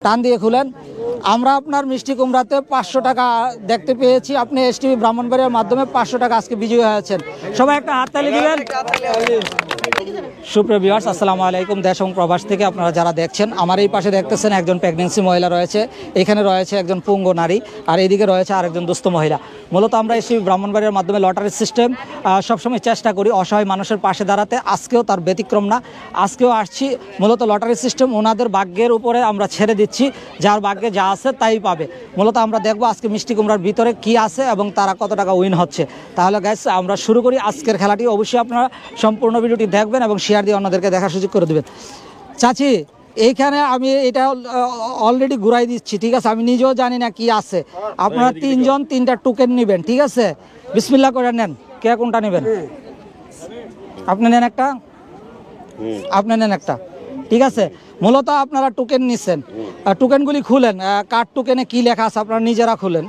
টান দিয়ে খুলেন। আমরা আপনার মিষ্টি কুমড়াতে 500 টাকা দেখতে পেয়েছি। আপনি এসটিভি ব্রাহ্মণবাড়িয়ার মাধ্যমে 500 টাকা আজকে বিজয়ী হয়েছেন। সবাই একটা হাততালি দিবেন। সুপ্রিয় ভিউয়ার্স, আসসালামু আলাইকুম। দেশ এবং প্রবাস থেকে আপনারা যারা দেখছেন, আমার এই পাশে দেখতেছেন একজন প্রেগনেন্সি মহিলা রয়েছে, এখানে রয়েছে একজন পুঙ্গ নারী, আর এইদিকে রয়েছে আরেকজন দুস্থ মহিলা। মূলত আমরা এসটিভি ব্রাহ্মণবাড়িয়ার মাধ্যমে লটারি সিস্টেম সবসময় চেষ্টা করি অসহায় মানুষের পাশে দাঁড়াতে। আজকেও তার ব্যতিক্রম না, আজকেও আসছি মূলত লটারি সিস্টেম ওনাদের ভাগ্যের উপরে আমরা ছেড়ে দিচ্ছি, যার ভাগ্যে যা আছে তাই পাবে। মূলত আমরা দেখবো আজকে মিষ্টি কুমড়ার ভিতরে কি আছে এবং তারা কত টাকা উইন হচ্ছে। তাহলে গাইস, আমরা শুরু করি আজকের খেলাটি। অবশ্যই আপনারা সম্পূর্ণ ভিডিওটি দেখবেন এবং শেয়ার দিয়ে অন্যদেরকে দেখার সুযোগ করে দেবেন। চাচি, এইখানে আমি এটা অলরেডি ঘুরাই দিচ্ছি, ঠিক আছে? আমি নিজেও জানি না কি আছে। আপনারা তিনজন তিনটা টোকেন নেবেন, ঠিক আছে? বিসমিল্লাহ করে নেন। কে কোনটা নেবেন? আপনি নেন একটা, আপনি নেন একটা, ঠিক আছে? মূলত আপনারা টোকেন নিচ্ছেন, টোকেনগুলি খুলেন। কার্ড টোকেনে কি লেখা আছে আপনারা নিজেরা খুলেন,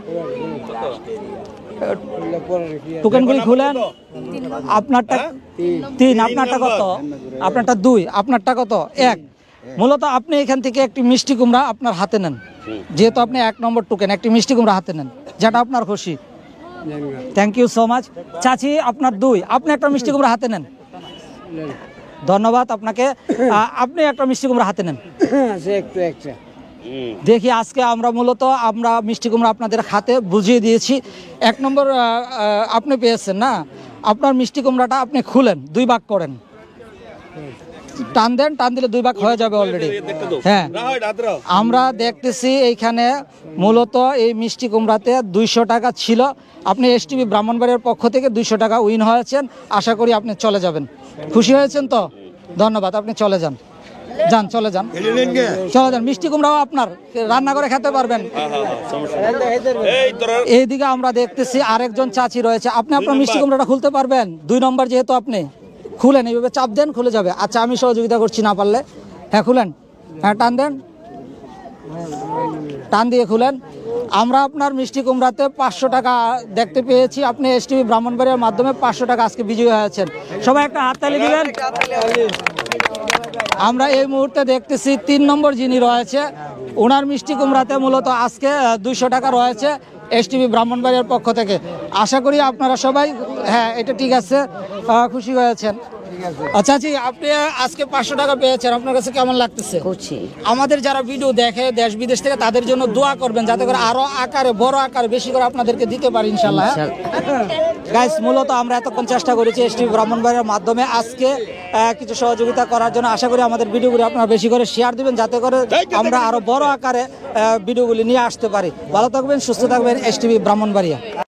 টোকেনগুলি খুলেন। আপনারটা 3, আপনারটা কত? আপনারটা 2, আপনারটা কত? 1। মূলত আপনি এখান থেকে একটি মিষ্টি কুমড়া আপনার হাতে নেন, যেহেতু আপনি 1 নম্বর টোকেন, একটি মিষ্টি কুমড়া হাতে নেন, যেটা আপনার খুশি। Thank you so much. চাচি, আপনার 2, আপনি একটা মিষ্টি কুমড়া হাতে নেন। ধন্যবাদ আপনাকে। আপনি একটা মিষ্টি কুমড়া হাতে নেন। দেখি আজকে আমরা মূলত আমরা মিষ্টি কুমড়া আপনাদের হাতে বুঝিয়ে দিয়েছি। 1 নম্বর আপনি পেয়েছেন না? আপনার মিষ্টি কুমড়াটা আপনি খুলেন, 2 ভাগ করেন, টান দেন, টান দিলে 2 ভাগ হয়ে যাবে অলরেডি। হ্যাঁ, আমরা দেখতেছি এইখানে মূলত এই মিষ্টি কুমড়াতে 200 টাকা ছিল। আপনি এসটিভি ব্রাহ্মণবাড়িয়ার পক্ষ থেকে 200 টাকা উইন হয়েছেন। আশা করি আপনি চলে যাবেন। খুশি হয়েছেন তো? ধন্যবাদ, আপনি চলে যান, যান, চলে যান, চলে যান। মিষ্টি কুমড়াও আপনার, রান্না করে খেতে পারবেন। এইদিকে আমরা দেখতেছি আরেকজন চাচি রয়েছে। আপনি আপনার মিষ্টি কুমড়াটা খুলতে পারবেন? 2 নম্বর যেহেতু আপনি খুলেন, এইভাবে চাপ দেন, খুলে যাবে। আচ্ছা, আমি সহযোগিতা করছি না পারলে। হ্যাঁ, খুলেন। হ্যাঁ, টান দেন, টান দিয়ে খুলেন। আমরা আপনার মিষ্টি কুমড়াতে 500 টাকা দেখতে পেয়েছি। আপনি এসটিভি ব্রাহ্মণবাড়িয়ার মাধ্যমে 500 টাকা আজকে বিজয়ী হয়েছেন। সবাই একটা হাততালি দিবেন। আমরা এই মুহূর্তে দেখতেছি 3 নম্বর যিনি রয়েছে, ওনার মিষ্টি কুমড়াতে মূলত আজকে 200 টাকা রয়েছে এসটিভি ব্রাহ্মণবাড়িয়ার পক্ষ থেকে। আশা করি আপনারা সবাই, হ্যাঁ এটা ঠিক আছে, খুশি হয়েছেন। আচ্ছা, আপনি আজকে 500 টাকা পেয়েছেন, আপনার কাছে কেমন লাগতেছে? খুশি। আমাদের যারা ভিডিও দেখে দেশ বিদেশ থেকে, তাদের জন্য দোয়া করবেন যাতে করে আরো আকারে, বড় আকারে বেশি করে আপনাদেরকে দিতে পারি ইনশাল্লাহ। গাইস, মূলত আমরা এতক্ষণ চেষ্টা করেছি এসটিভি ব্রাহ্মণবাড়িয়ার মাধ্যমে আজকে কিছু সহযোগিতা করার জন্য। আশা করি আমাদের ভিডিওগুলি আপনারা বেশি করে শেয়ার দিবেন, যাতে করে আমরা আরো বড় আকারে ভিডিওগুলি নিয়ে আসতে পারি। ভালো থাকবেন, সুস্থ থাকবেন। এসটিভি ব্রাহ্মণবাড়িয়া।